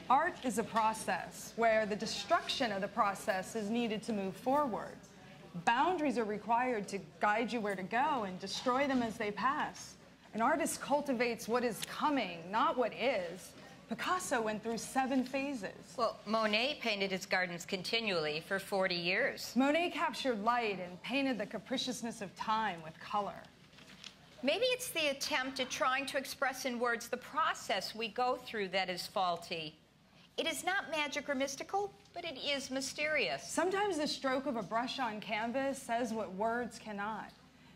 Art is a process where the destruction of the process is needed to move forward. Boundaries are required to guide you where to go and destroy them as they pass. An artist cultivates what is coming, not what is. Picasso went through 7 phases. Well, Monet painted his gardens continually for 40 years. Monet captured light and painted the capriciousness of time with color. Maybe it's the attempt at trying to express in words the process we go through that is faulty. It is not magic or mystical, but it is mysterious. Sometimes the stroke of a brush on canvas says what words cannot.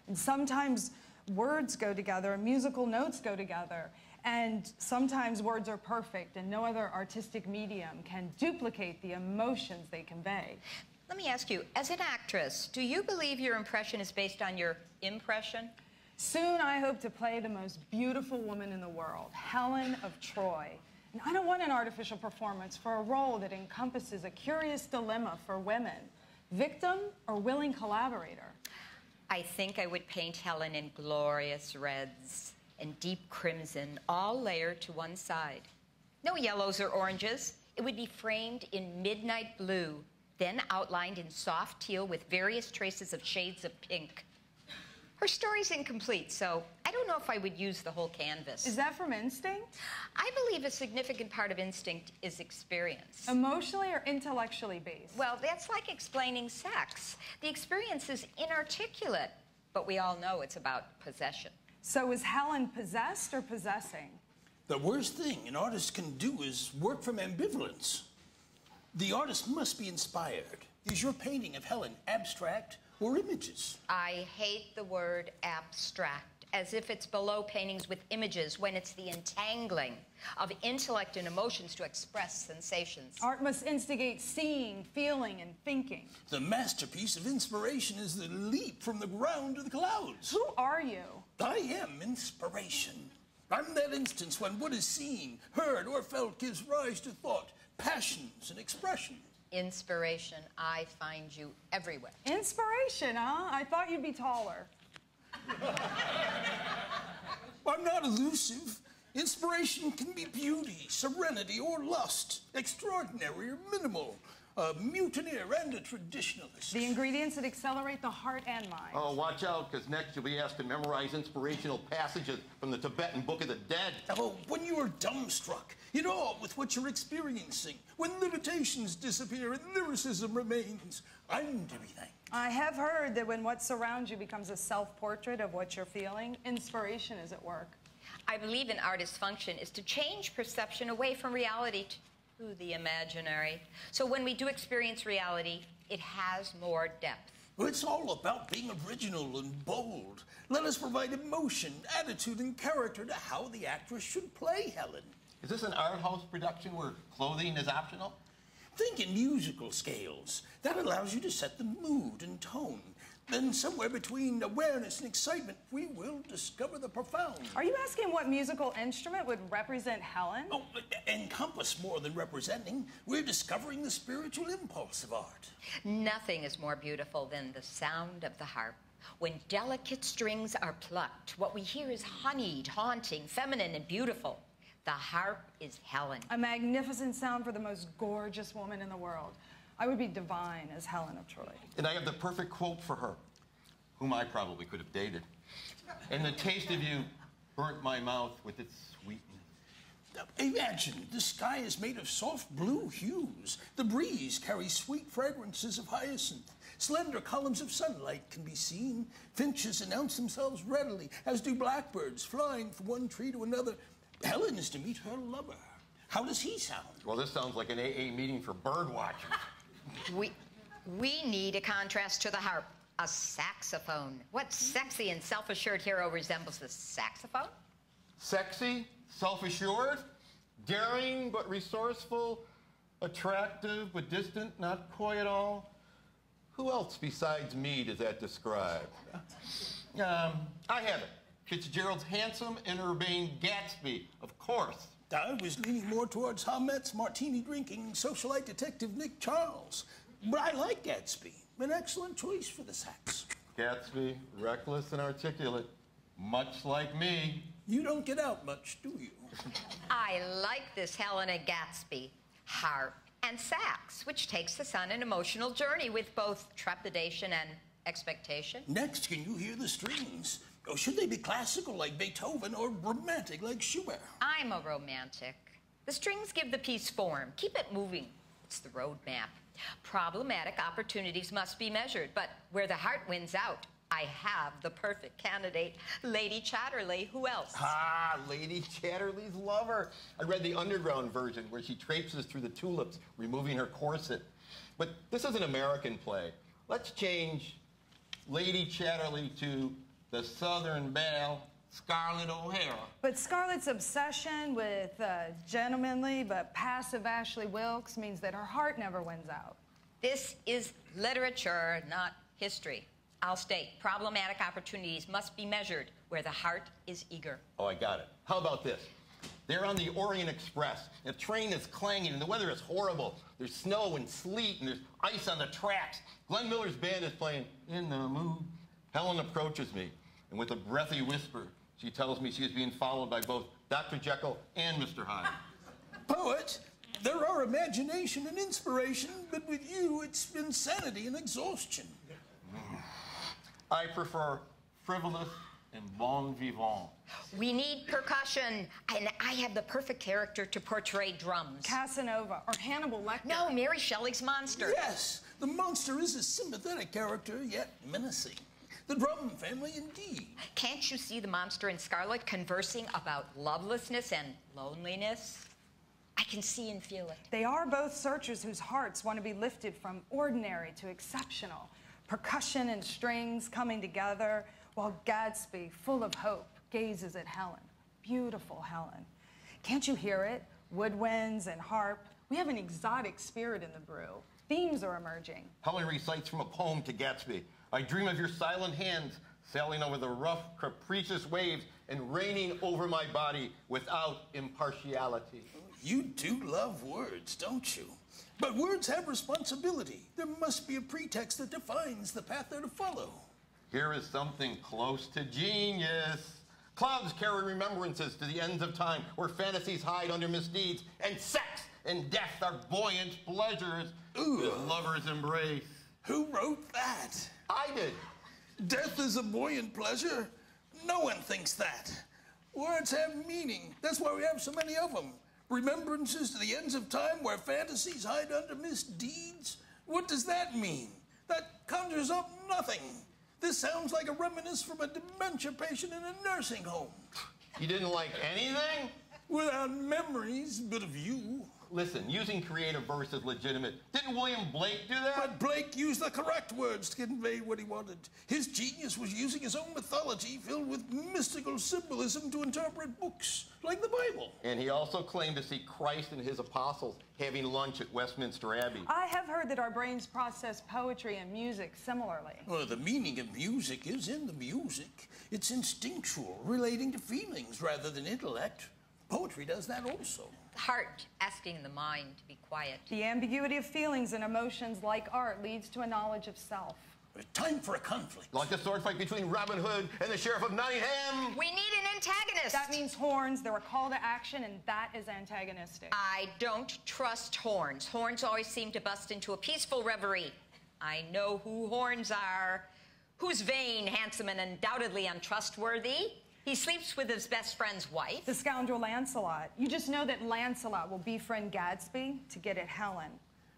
And sometimes words go together and musical notes go together. And sometimes words are perfect and no other artistic medium can duplicate the emotions they convey. Let me ask you, as an actress, do you believe your impression is based on your impression? Soon I hope to play the most beautiful woman in the world, Helen of Troy. And I don't want an artificial performance for a role that encompasses a curious dilemma for women, victim or willing collaborator. I think I would paint Helen in glorious reds and deep crimson, all layered to one side. No yellows or oranges. It would be framed in midnight blue, then outlined in soft teal with various traces of shades of pink. Her story's incomplete, so I don't know if I would use the whole canvas. Is that from instinct? I believe a significant part of instinct is experience. Emotionally or intellectually based? Well, that's like explaining sex. The experience is inarticulate, but we all know it's about possession. So is Helen possessed or possessing? The worst thing an artist can do is work from ambivalence. The artist must be inspired. Is your painting of Helen abstract or images? I hate the word abstract, as if it's below paintings with images when it's the entangling of intellect and emotions to express sensations. Art must instigate seeing, feeling, and thinking. The masterpiece of inspiration is the leap from the ground to the clouds. Who are you? I am inspiration. I'm that instance when what is seen, heard, or felt gives rise to thought, passions, and expression. Inspiration, I find you everywhere. Inspiration, huh? I thought you'd be taller. I'm not elusive. Inspiration can be beauty, serenity, or lust, extraordinary or minimal, a mutineer and a traditionalist. The ingredients that accelerate the heart and mind. Oh, watch out, because next you'll be asked to memorize inspirational passages from the Tibetan Book of the Dead. Oh, when you are dumbstruck, in awe with what you're experiencing, when limitations disappear and lyricism remains, I'm to be thanked. I have heard that when what surrounds you becomes a self-portrait of what you're feeling, inspiration is at work. I believe an artist's function is to change perception away from reality to the imaginary. So when we do experience reality, it has more depth. Well, it's all about being original and bold. Let us provide emotion, attitude, and character to how the actress should play Helen. Is this an art house production where clothing is optional? Think in musical scales. That allows you to set the mood and tone. Then somewhere between awareness and excitement, we will discover the profound. Are you asking what musical instrument would represent Helen? Oh, encompass more than representing. We're discovering the spiritual impulse of art. Nothing is more beautiful than the sound of the harp. When delicate strings are plucked, what we hear is honeyed, haunting, feminine, and beautiful. The harp is Helen. A magnificent sound for the most gorgeous woman in the world. I would be divine as Helen of Troy. And I have the perfect quote for her, whom I probably could have dated. And the taste of you burnt my mouth with its sweetness. Imagine, the sky is made of soft blue hues. The breeze carries sweet fragrances of hyacinth. Slender columns of sunlight can be seen. Finches announce themselves readily, as do blackbirds flying from one tree to another. Helen is to meet her lover. How does he sound? Well, this sounds like an AA meeting for bird watchers. We need a contrast to the harp, a saxophone. What sexy and self-assured hero resembles the saxophone? Sexy, self-assured, daring but resourceful, attractive but distant, not coy at all. Who else besides me does that describe? I have it. Fitzgerald's handsome and urbane Gatsby, of course. I was leaning more towards Hamet's martini-drinking socialite detective Nick Charles. But I like Gatsby. An excellent choice for the sax. Gatsby, reckless and articulate, much like me. You don't get out much, do you? I like this Helena Gatsby. harp, and sax, which takes us on an emotional journey with both trepidation and expectation. Next, can you hear the strings? Or should they be classical like Beethoven or romantic like Schubert? I'm a romantic. The strings give the piece form. Keep it moving. It's the roadmap. Problematic opportunities must be measured, but where the heart wins out, I have the perfect candidate, Lady Chatterley. Who else? Ah, Lady Chatterley's lover. I read the underground version where she traipses through the tulips, removing her corset. But this is an American play. Let's change Lady Chatterley to the Southern Belle, Scarlett O'Hara. But Scarlett's obsession with gentlemanly but passive Ashley Wilkes means that her heart never wins out. This is literature, not history. I'll state, problematic opportunities must be measured where the heart is eager. Oh, I got it. How about this? They're on the Orient Express. The train is clanging, and the weather is horrible. There's snow and sleet, and there's ice on the tracks. Glenn Miller's band is playing In the Mood. Helen approaches me, and with a breathy whisper, she tells me she is being followed by both Dr. Jekyll and Mr. Hyde. Poet, there are imagination and inspiration, but with you, it's insanity and exhaustion. I prefer frivolous and bon vivant. We need percussion, and I have the perfect character to portray drums. Casanova or Hannibal Lecter. No, Mary Shelley's monster. Yes, the monster is a sympathetic character, yet menacing. The drum family, indeed. Can't you see the monster and Scarlett conversing about lovelessness and loneliness? I can see and feel it. They are both searchers whose hearts want to be lifted from ordinary to exceptional. Percussion and strings coming together, while Gadsby, full of hope, gazes at Helen. Beautiful Helen. Can't you hear it? Woodwinds and harp. We have an exotic spirit in the brew. Themes are emerging. Helen recites from a poem to Gatsby. I dream of your silent hands sailing over the rough, capricious waves and reigning over my body without impartiality. You do love words, don't you? But words have responsibility. There must be a pretext that defines the path they're to follow. Here is something close to genius. Clouds carry remembrances to the ends of time, where fantasies hide under misdeeds, and sex and death are buoyant pleasures that lovers embrace. Who wrote that? I did. Death is a buoyant pleasure? No one thinks that. Words have meaning. That's why we have so many of them. Remembrances to the ends of time where fantasies hide under misdeeds? What does that mean? That conjures up nothing. This sounds like a reminiscence from a dementia patient in a nursing home. You didn't like anything? Without memories, but of you. Listen, using creative verse is legitimate. Didn't William Blake do that? But Blake used the correct words to convey what he wanted. His genius was using his own mythology filled with mystical symbolism to interpret books, like the Bible. And he also claimed to see Christ and his apostles having lunch at Westminster Abbey. I have heard that our brains process poetry and music similarly. Well, the meaning of music is in the music. It's instinctual, relating to feelings rather than intellect. Poetry does that also. The heart asking the mind to be quiet. The ambiguity of feelings and emotions, like art, leads to a knowledge of self. Time for a conflict. Like the sword fight between Robin Hood and the Sheriff of Nottingham. We need an antagonist. That means horns. They're a call to action, and that is antagonistic. I don't trust horns. Horns always seem to bust into a peaceful reverie. I know who horns are. Who's vain, handsome, and undoubtedly untrustworthy? He sleeps with his best friend's wife. The scoundrel Lancelot. You just know that Lancelot will befriend Gadsby to get at Helen.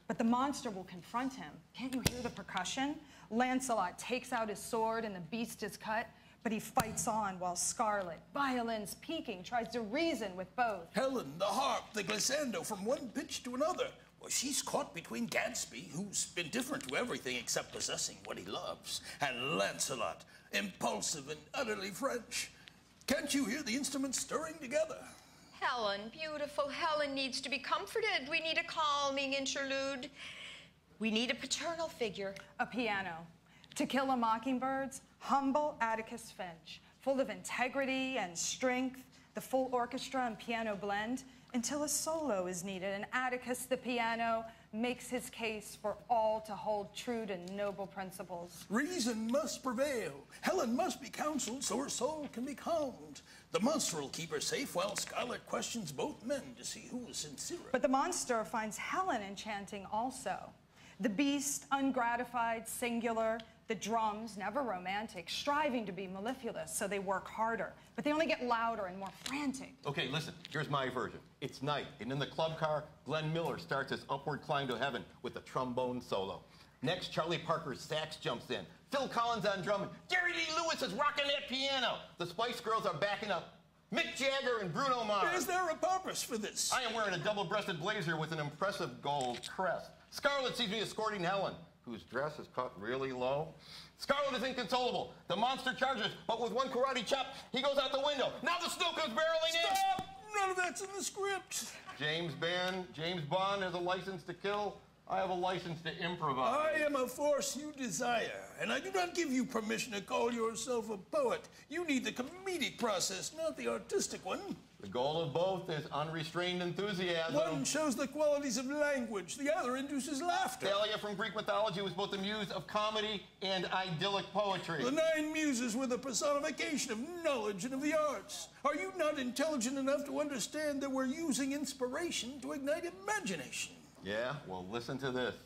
But the monster will confront him. Can't you hear the percussion? Lancelot takes out his sword and the beast is cut, but he fights on while Scarlet, violins peaking, tries to reason with both. Helen, the harp, the glissando from one pitch to another. Well, she's caught between Gadsby, who's indifferent to everything except possessing what he loves, and Lancelot, impulsive and utterly French. Can't you hear the instruments stirring together? Helen, beautiful Helen needs to be comforted. We need a calming interlude. We need a paternal figure. A piano. To Kill a Mockingbird's humble Atticus Finch, full of integrity and strength, the full orchestra and piano blend, until a solo is needed, and Atticus the piano makes his case for all to hold true to noble principles. Reason must prevail. Helen must be counseled so her soul can be calmed. The monster will keep her safe while Scarlet questions both men to see who is sincerer. But the monster finds Helen enchanting also. The beast, ungratified, singular. The drums, never romantic, striving to be mellifluous, so they work harder. But they only get louder and more frantic. Okay, listen, here's my version. It's night, and in the club car, Glenn Miller starts his upward climb to heaven with a trombone solo. Next, Charlie Parker's sax jumps in. Phil Collins on drum, and Jerry Lee Lewis is rocking that piano. The Spice Girls are backing up. Mick Jagger and Bruno Mars. Is there a purpose for this? I am wearing a double-breasted blazer with an impressive gold crest. Scarlet sees me escorting Helen, whose dress is cut really low. Scarlet is inconsolable. The monster charges, but with one karate chop, he goes out the window. Now the snow comes barreling in. Stop! None of that's in the script. James Bond has a license to kill. I have a license to improvise. I am a force you desire, and I do not give you permission to call yourself a poet. You need the comedic process, not the artistic one. The goal of both is unrestrained enthusiasm. One shows the qualities of language, the other induces laughter. Thalia from Greek mythology was both the muse of comedy and idyllic poetry. The 9 muses were the personification of knowledge and of the arts. Are you not intelligent enough to understand that we're using inspiration to ignite imagination? Yeah, well, listen to this.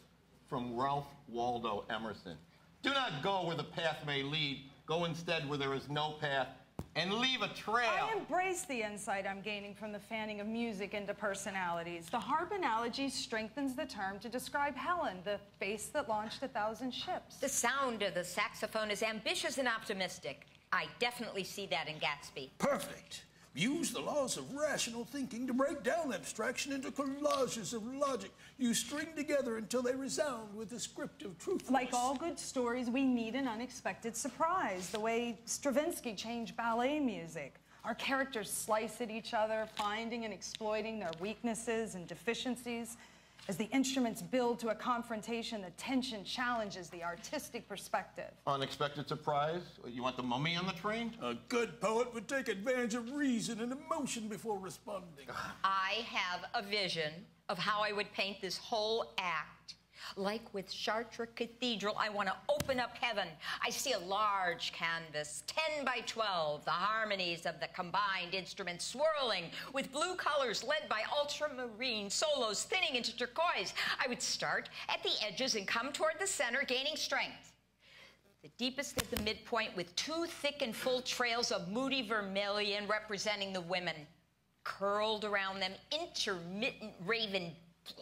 From Ralph Waldo Emerson. Do not go where the path may lead. Go instead where there is no path, and leave a trail. I embrace the insight I'm gaining from the fanning of music into personalities. The harp analogy strengthens the term to describe Helen, the face that launched 1,000 ships. The sound of the saxophone is ambitious and optimistic. I definitely see that in Gatsby. Perfect. Use the laws of rational thinking to break down abstraction into collages of logic you string together until they resound with the script of truthfulness. Like all good stories, we need an unexpected surprise, the way Stravinsky changed ballet music. Our characters slice at each other, finding and exploiting their weaknesses and deficiencies. As the instruments build to a confrontation, the tension challenges the artistic perspective. Unexpected surprise? You want the mummy on the train? A good poet would take advantage of reason and emotion before responding. I have a vision of how I would paint this whole act. Like with Chartres Cathedral, I want to open up heaven. I see a large canvas, 10 by 12, the harmonies of the combined instruments swirling with blue colors led by ultramarine solos thinning into turquoise. I would start at the edges and come toward the center, gaining strength. The deepest at the midpoint with 2 thick and full trails of moody vermilion representing the women. Curled around them, intermittent raven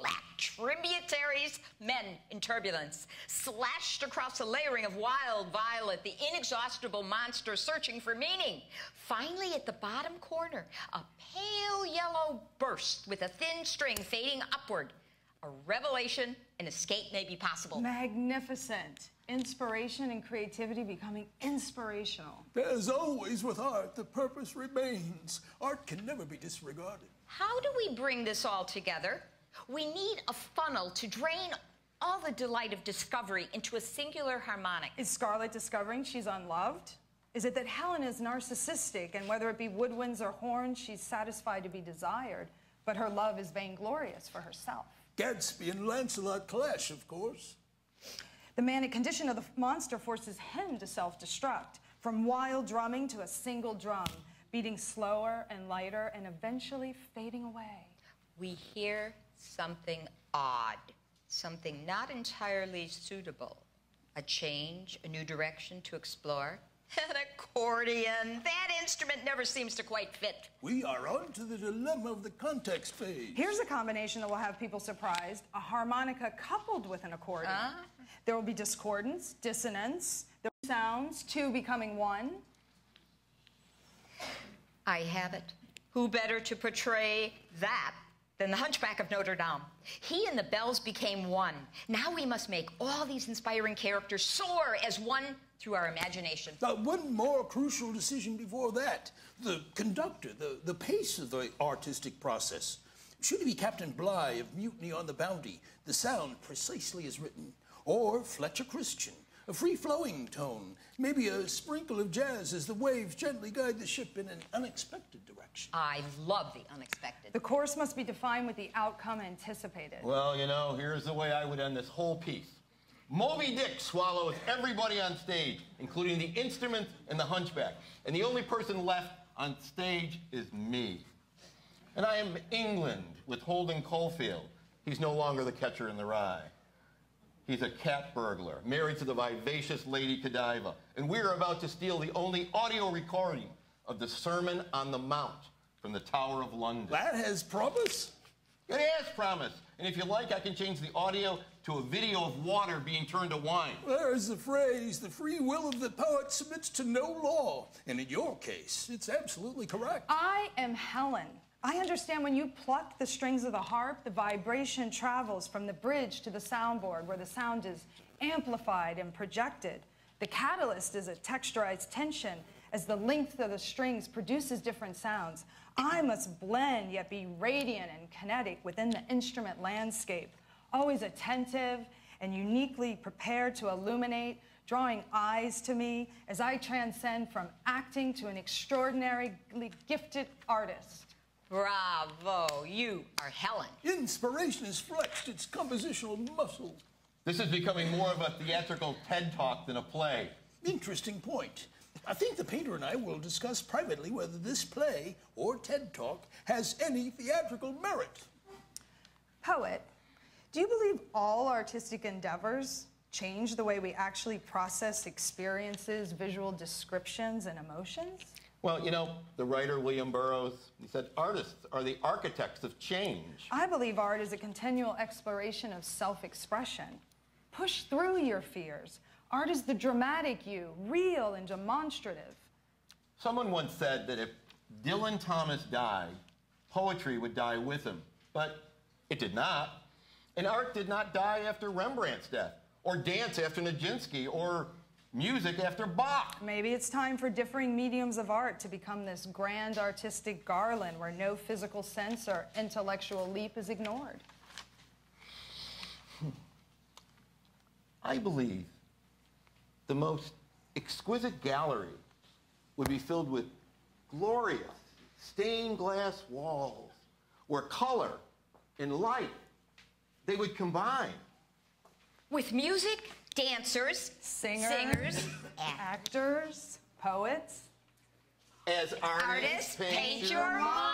black tributaries, men in turbulence, slashed across a layering of wild violet, the inexhaustible monster searching for meaning. Finally, at the bottom corner, a pale yellow burst with a thin string fading upward. A revelation, an escape may be possible. Magnificent. Inspiration and creativity becoming inspirational. As always with art, the purpose remains. Art can never be disregarded. How do we bring this all together? We need a funnel to drain all the delight of discovery into a singular harmonic. Is Scarlet discovering she's unloved? Is it that Helen is narcissistic, and whether it be woodwinds or horns, she's satisfied to be desired, but her love is vainglorious for herself? Gatsby and Lancelot clash, of course. The manic condition of the monster forces him to self-destruct, from wild drumming to a single drum, beating slower and lighter and eventually fading away. We hear something odd, something not entirely suitable. A change, a new direction to explore. An accordion. That instrument never seems to quite fit. We are on to the dilemma of the context phase. Here's a combination that will have people surprised. A harmonica coupled with an accordion. There will be discordance, dissonance, there will be sounds, 2 becoming 1. I have it. Who better to portray that than the Hunchback of Notre Dame? He and the bells became one. Now we must make all these inspiring characters soar as one through our imagination. One more crucial decision before that. The conductor, the pace of the artistic process. Should it be Captain Bligh of Mutiny on the Bounty, the sound precisely as written? Or Fletcher Christian, a free-flowing tone, maybe a sprinkle of jazz as the waves gently guide the ship in an unexpected direction. I love the unexpected. The course must be defined with the outcome anticipated. Well, you know, here's the way I would end this whole piece. Moby Dick swallows everybody on stage, including the instruments and the hunchback. And the only person left on stage is me. And I am England with Holden Caulfield. He's no longer the catcher in the rye. He's a cat burglar, married to the vivacious Lady Godiva. And we're about to steal the only audio recording of the Sermon on the Mount from the Tower of London. That has promise. It has promise. And if you like, I can change the audio to a video of water being turned to wine. There's the phrase, the free will of the poet submits to no law. And in your case, it's absolutely correct. I am Helen. I understand when you pluck the strings of the harp, the vibration travels from the bridge to the soundboard where the sound is amplified and projected. The catalyst is a texturized tension as the length of the strings produces different sounds. I must blend yet be radiant and kinetic within the instrument landscape, always attentive and uniquely prepared to illuminate, drawing eyes to me as I transcend from acting to an extraordinarily gifted artist. Bravo, you are Helen. Inspiration has flexed its compositional muscle. This is becoming more of a theatrical TED Talk than a play. Interesting point. I think the painter and I will discuss privately whether this play or TED Talk has any theatrical merit. Poet, do you believe all artistic endeavors change the way we actually process experiences, visual descriptions, and emotions? Well, you know, the writer William Burroughs, he said, artists are the architects of change. I believe art is a continual exploration of self-expression. Push through your fears. Art is the dramatic you, real and demonstrative. Someone once said that if Dylan Thomas died, poetry would die with him. But it did not. And art did not die after Rembrandt's death, or dance after Nijinsky, or music after Bach. Maybe it's time for differing mediums of art to become this grand artistic garland where no physical sense or intellectual leap is ignored. I believe the most exquisite gallery would be filled with glorious stained glass walls where color and light, they would combine. With music, dancers, Singers, actors, poets. As artists paint your mind.